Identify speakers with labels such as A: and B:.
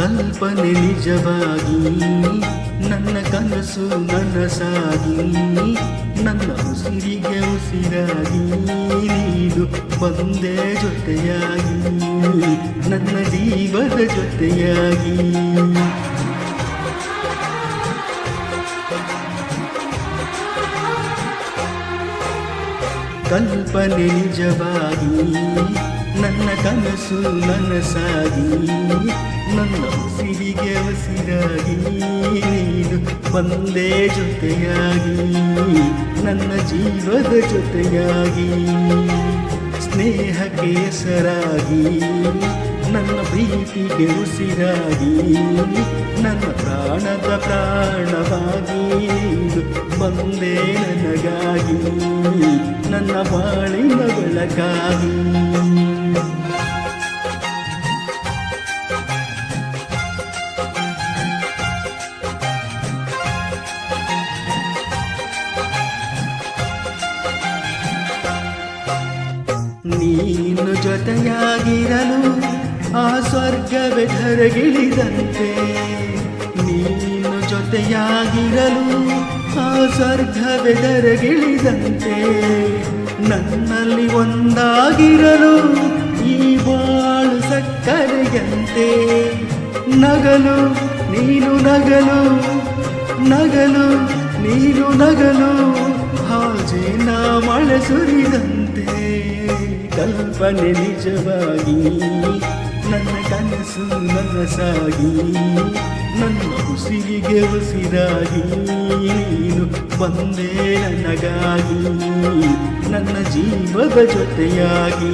A: ಕಲ್ಪನೆ ನಿಜವಾಗಿ ನನ್ನ ಕನಸು ನನಸಾಗಿ ನನ್ನ ಉಸಿರಿಗೆ ಉಸಿರಾಗಿ ನೀನು ಬಂದೆ ಜೊತೆಯಾಗಿ ನನ್ನ ಜೀವದ ಜೊತೆಯಾಗಿ ಕಲ್ಪನೆ ನಿಜವಾಗಿ ನನ್ನ ಕನಸು ನನಸಾಗಿ ನನ್ನ ಉಸಿರಿಗೆ ಉಸಿರಾಗಿ ನೀನು ಬಂದೆ ಜೊತೆಯಾಗಿ ನನ್ನ ಜೀವದ ಜೊತೆಯಾಗಿ ಸ್ನೇಹಕ್ಕೆ ಹೆಸರಾಗಿ ನನ್ನ ಪ್ರೀತಿಗೆ ಉಸಿರಾಗಿ ನನ್ನ ಪ್ರಾಣದ ಪ್ರಾಣವಾಗಿ ನೀನು ಬಂದೆ ನನಗಾಗಿ ನನ್ನ ಬಾಳಿನ ಬೆಳಕಾಗಿ ನೀನು ಜೊತೆಯಾಗಿರಲು ಆ ಸ್ವರ್ಗವೇ ಧರೆಗಿಳಿದಂತೆ ನೀನು ಜೊತೆಯಾಗಿರಲು ಆ ಸ್ವರ್ಗವೇ ಧರೆಗಿಳಿದಂತೆ ನನ್ನಲ್ಲಿ ಒಂದಾಗಿರಲು ಈ ಬಾಳು ಸಕ್ಕರೆಯಂತೆ ನಗಲು ನೀನು ನಗಲು ನಗಲು ನೀನು ನಗಲು ಹಾಜೇನ ಮಳೆ ಸುರಿದಂತೆ ಕಲ್ಪನೆ ನಿಜವಾಗಿ ನನ್ನ ಕನಸು ನನಸಾಗಿ ನನ್ನ ಉಸಿರಿಗೆ ಉಸಿರಾಗಿ ನೀನು ಬಂದೆ ನನಗಾಗಿ ನನ್ನ ಜೀವದ ಜೊತೆಯಾಗಿ